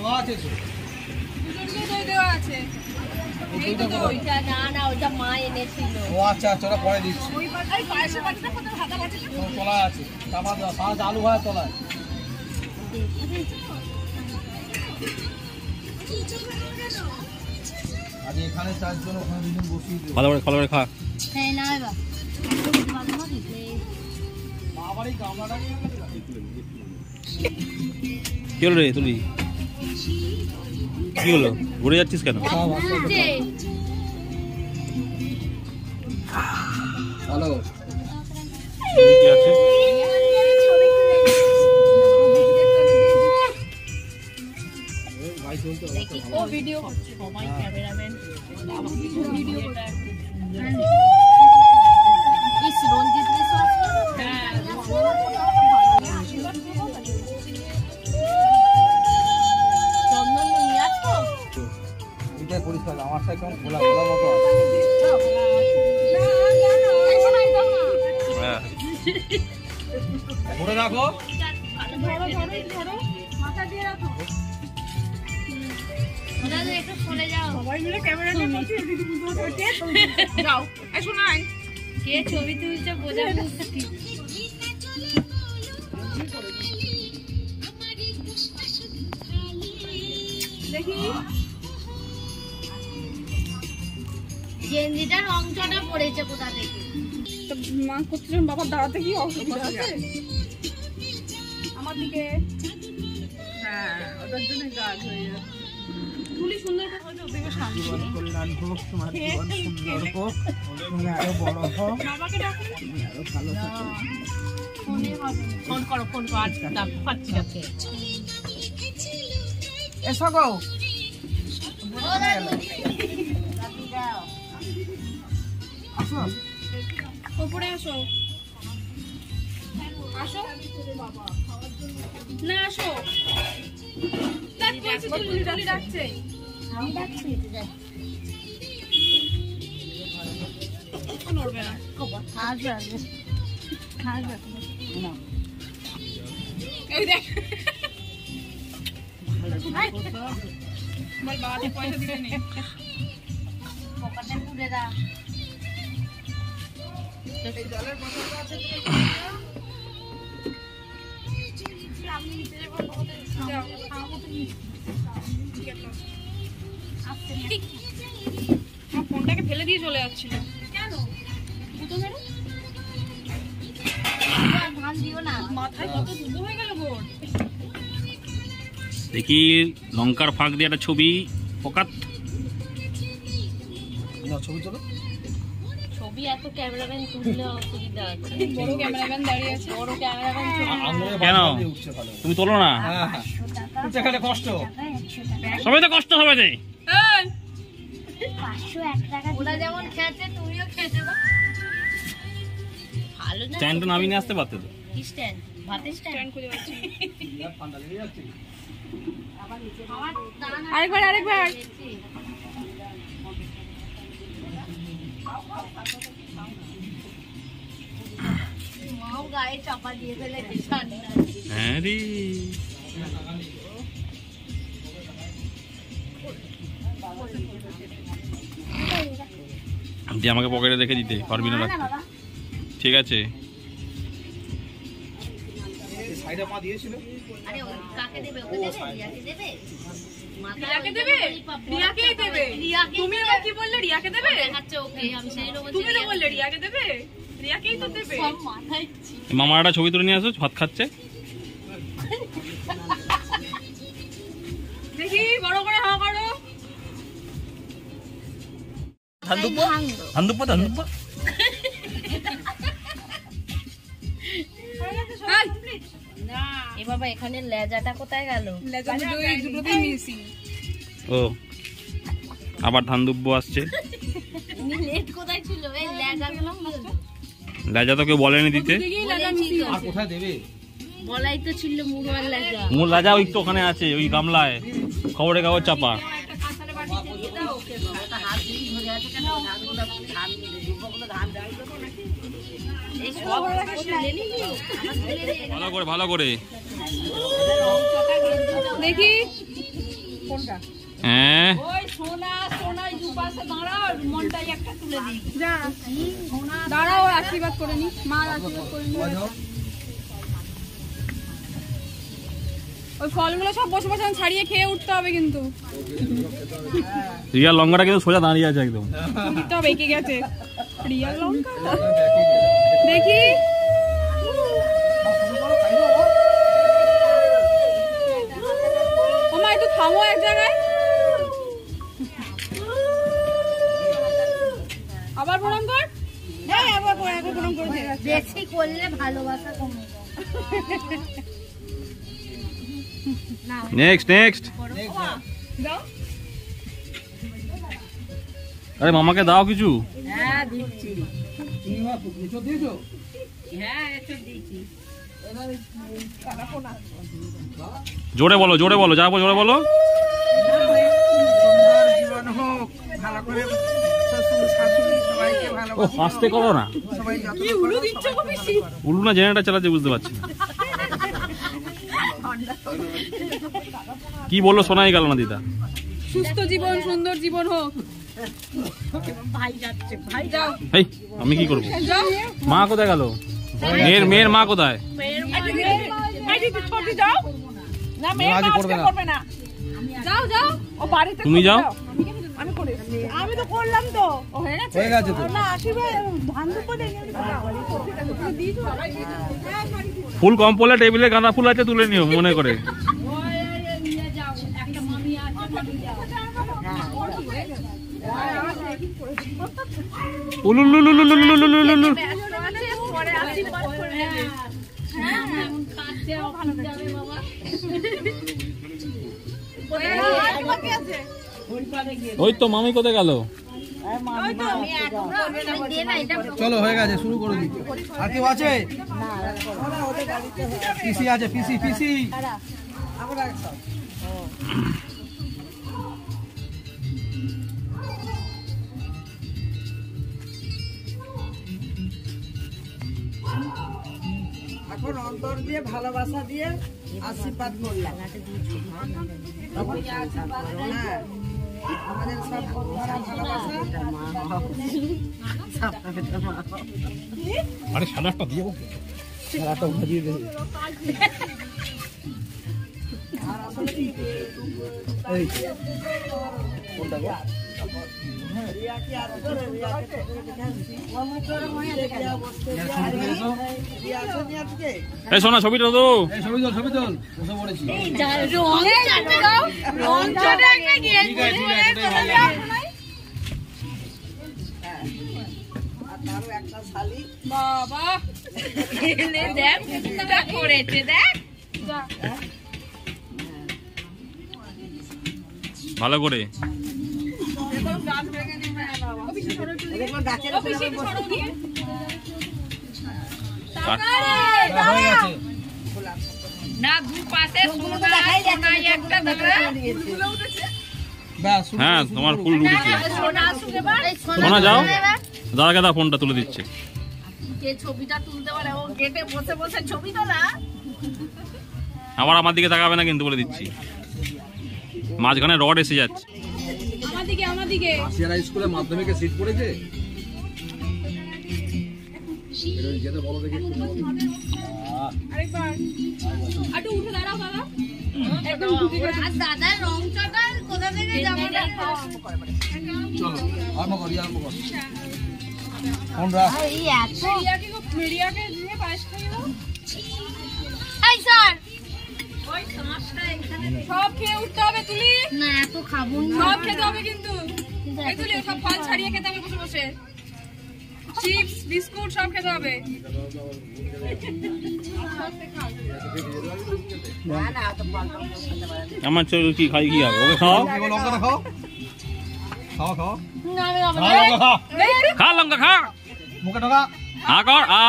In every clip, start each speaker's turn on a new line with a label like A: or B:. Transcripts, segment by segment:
A: দেওয়া আছে তো,
B: দই দেওয়া আছে।
C: ওইটা না ওইটা মা এনেছিল।
A: ও আচ্ছা আচ্ছা, ওটা পরে দিচ্ছি।
B: ওই পাতায় পায়েসের পাতাটা কত ভাজা ভাজা
A: তলায় আছে, তারপর সারা আলু ভাজা তলায়। আজ এখানে 4 জন, ওখানে 2 জন বসিয়ে দেবো।
D: ভালো করে খা।
C: হ্যাঁ না এবার
A: বাবারই গামলাটা নিয়ে গেছে।
D: কি হলো রে তুলি? কি হলো, ঘুরে যাচ্ছিস কেন?
A: হ্যালো,
D: কি আছে?
C: ও ভিডিও করছে সবাই, ক্যামেরাম্যান ভিডিও করছে। ইস রঞ্জিত চন্দন নিয়ে আসবো।
A: এটা পরিষ্কার, আমার সাথে কেমন খোলা খোলা মতো আছে।
D: হ্যাঁ
A: ধরে রাখো,
B: মাথা দিয়ে রাখো।
C: একটু চলে যাও,
B: সবাই মিলে ক্যামেরা নিয়ে বসে দিদি পুজো করতে যাও। এই শোনাই
C: কে ছবি তুলছে বোঝা মুশকিল।
B: দেখি
C: গেঞ্জিটার অংশটা পড়েছে কোথা থেকে।
B: তো মা করছিলেন বাবার দাঁড়াতে কি অসুবিধা আছে আমার দিকে? হ্যাঁ, ওটার জন্য কাজ হয়ে যায়। তুলি সুন্দর করে হয়তো দেখে শান্তি।
A: জীবন কল্যাণ হোক, তোমার জীবন সুন্দর হোক, তুমি আরো বড় হোক,
B: বাবাকে ডাকুন,
A: তুমি আরো ভালো থাকো।
B: ফোনে হবে।
C: ফোন করো আজ ডাক পাচ্ছি ওকে।
A: এসো গো, আসো।
B: উপরে আসো, আসো না, আসো। দেখ বলছি তুলি ডাকছে।
C: আমি ডাকছি
B: নড়বে না।
C: আসবে
B: এই দেখ বল বাবাকে পয়সা দিতে নেই।
C: পকেটে পুরে দাও।
B: এই জলের বোতলটা আছে, আমি নিতে যাবো। যাও, খাবো তুমি। ঠিক আছে, আমার ফোনটাকে ফেলে দিয়ে চলে যাচ্ছিল। কেন দুটো মেরো
C: ধান দিও না,
B: মাথায় কত দুটো হয়ে গেল গোড়।
D: দেখি লঙ্কার ফাঁক দিয়ে একটা ছবি পকাত।
A: ছবি তোলো।
C: ছবি এত ক্যামেরাম্যান তুললে অসুবিধা আছে।
B: বড় ক্যামেরাম্যান দাঁড়িয়ে আছে।
C: বড় ক্যামেরাম্যান
D: কেন তুমি তোলো না?
A: এখানে কষ্ট,
D: সবাই তো কষ্ট হবে রে।
C: ওরা যেমন খেয়েছে তুমিও খেয়েছে না? ভালো না
D: স্ট্যান্ড নামিয়ে নিয়ে আসতে পারতে তো।
C: কি স্ট্যান্ড? ভাতের স্ট্যান্ড
B: খুঁজে পাচ্ছি না।
A: ঠান্ডা লেগে যাচ্ছে।
B: আরেকবার
C: মাও গায়ে চাপা দিয়ে ফেলেছে ঠান্ডা।
D: হ্যাঁ রে, দিয়ে আমাকে পকেটে রেখে দিতে পারবি না রাখতে। ঠিক আছে,
A: সাইডে মা দিয়েছিল।
C: আরে ওই কাকে দেবে? ওকে দেবে? রিয়াকে দেবে?
B: রিয়াকে দেবে? রিয়াকেই দেবে। তুমি আবার কি বললে? রিয়াকে দেবে?
C: আচ্ছা ওকে, আমি সেই রকম
B: তুমি তো বললে রিয়াকে দেবে। রিয়াকেই তো দেবে।
C: সব মাথায়
D: মামার একটা ছবি তুলে নিয়ে আসো, ভাত খাচ্ছে।
B: দেখি বড় করে হাওয়া করো।
D: ধান
C: এ বাবা, এখানে লেজাটা কোথায় গেল?
B: দুটোতেই মিসিং।
D: ও আবার ধান দুব্ব আসছে।
C: লেট কোথায় ছিল? এই লেজাগুলো
D: লেজা তো কেউ বলেনি দিতে।
A: আর কোথায় দেবে?
C: বলাই তো ছিল মুড়োয়ার লেজা।
D: মূল লেজা ওই তো ওখানে আছে, ওই গামলায় খবরের কাগজ চাপা। ভালো করে
B: দেখি
D: হ্যাঁ
C: ওই সোনা সোনাই দুপাশে দাঁড়াও মনটাই একটা তুলে দিই
B: যা দাঁড়াও আশীর্বাদ করে নি মা আশীর্বাদ করে নি ওই ফলগুলো সব বসে বসে ছাড়িয়ে খেয়ে উঠতে হবে কিন্তু
D: রিয়া লঙ্কাটা কিন্তু সোজা দাঁড়িয়ে আছে একদম
B: দিতে হবে এঁকে গেছে রিয়া লঙ্কা দেখি ও মা একটু থামো এক জায়গায় আবার প্রণাম কর হ্যাঁ আবার প্রণাম করেছে
C: বেশি করলে ভালোবাসা কমে
D: নেক্সট নেক্সট
B: দাও
D: আরে মামাকে দাও কিছু
C: হ্যাঁ দিচ্ছি
A: দিয়েছো?
C: হ্যাঁ একটু দিচ্ছি
D: জোরে বলো যাবো জোরে বলো
A: সুন্দর জীবন হোক, ভালো করে শ্বশুর শাশুড়ি সবাইকে
D: ও
A: ভালোবাসো,
D: হাসতে করো না
A: সবাই যত্ন
B: কি
A: করো,
B: উলু দিচ্ছ গো বেশি
D: উল্লু না জেনারেটর চালাচ্ছে বুঝতে পারছি না। কি বললো শোনাই গেল না দিদা
B: সুস্থ জীবন সুন্দর জীবন হোক
C: ভাই যাচ্ছে ভাই যাও
D: এই আমি কি করবো
B: যাও
D: মা কোথায় গেল মেয়ের মা কোথায়
B: ছোটি যাও না মেয়ে
A: আজ
B: আজকে করবে না যাও যাও ও বাড়িতে
D: তুমি যাও
B: আমি করে আমি তো করলাম তো ও হয়ে গেছে
A: হয়ে গেছে তো।
B: না আশীর্বাদ ধান দুপো দেই
D: ফুল কম পড়লে টেবিলে গাঁদা ফুল আছে তুলে নিও মনে করে
C: নিয়ে যাও একটা মামি আছে
D: উলুলুলুলুলুলুলুলুলুলু।
B: পরে আশীর্বাদ করে নেবে
C: হ্যাঁ এমন কাটতে অফিস যাবে বাবা
B: বাকি আছে
D: ওই তো মামি কোথায় গেল
A: চলো হয়ে গেছে, শুরু করে দিচ্ছি। আর কেউ আছে? পিসি আছে, পিসি পিসি এখন অন্তর দিয়ে ভালোবাসা দিয়ে আশীর্বাদ করলাম। হ্যাঁ, আমাদের সব বন্ধুরা ভালোবাসা।
D: আরে সাদাটা দিয়ে
A: সারাটা ভাজিয়ে দেবে। এই কোনটা গো? রিয়া কি আর ধরে রিয়াকে রিয়া বসতে রিয়া আসেনি আজকে?
D: এই শোনা ছবিটা তো
A: এই ছবি তোল বসে পড়েছি।
C: রং চাটে দাও রং চাটে একটা গিয়ে
A: ঠিক আছে, ঠিক আছে, এটাই ভালো লাগে। আর তারও একটা শালি।
B: বাবা
C: দেখ এটা করেছে দেখ
B: যা
D: ভালো করে
A: দেখো গাছের উপরে
B: বেশি ছড়ো দিয়ে
A: হয়ে গেছে।
C: না দুই পাশে সোনা সোনাই একটা দাঁড়া
A: ব্যাস শুরু
D: হ্যাঁ তোমার ফুল উঠেছে
C: সোনা আসুক এবার
D: শোনা যাও দাদাকে দাও ফোনটা তুলে দিচ্ছে
C: যে ছবিটা তুলতে পারে ও গেটে বসে বসে ছবি তোলা
D: আবার আমার দিকে তাকাবে না কিন্তু বলে দিচ্ছি মাঝখানে রড এসে যাচ্ছে
B: আমার দিকে
A: আসিয়ারা স্কুলে মাধ্যমিকে সিট পড়েছে। যেতে বলো দেখি একটু।
B: আরেকবার একটু উঠে দাঁড়াও দাদা একদম ঢুকে গেছে
C: আর দাদা রং চাটার কোথা থেকে জামাটা
A: চলো আরম্ভ করি ফোন রাখ।
C: এই এত
B: মিডিয়াকে দিয়ে পায়েস খাইও
C: এই স্যার
B: সব খেয়ে উঠতে হবে তুলি
C: না এত খাবো না
B: সব খেতে হবে কিন্তু এই তুলি সব ফল ছাড়িয়ে খেতে হবে বসে বসে চিপস বিস্কুট সব খেতে হবে
D: আমার চোখ কি খাই কি হবে ওকে খাও
A: লঙ্কাটা খাও খাও খাও
C: না আমি খাবো
A: খা লঙ্কা খা
D: খা লঙ্কা খা
A: মুখে ঢোকা।
D: আ কর আ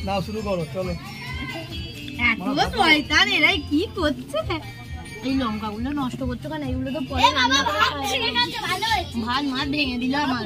A: নাও শুরু করো চলো।
C: এত শয়তান এরাই কি করছে এই লঙ্কাগুলো নষ্ট করছো কেন এইগুলো তো পরে রান্না করে ভাত মাছ ভেঙে দিল আমার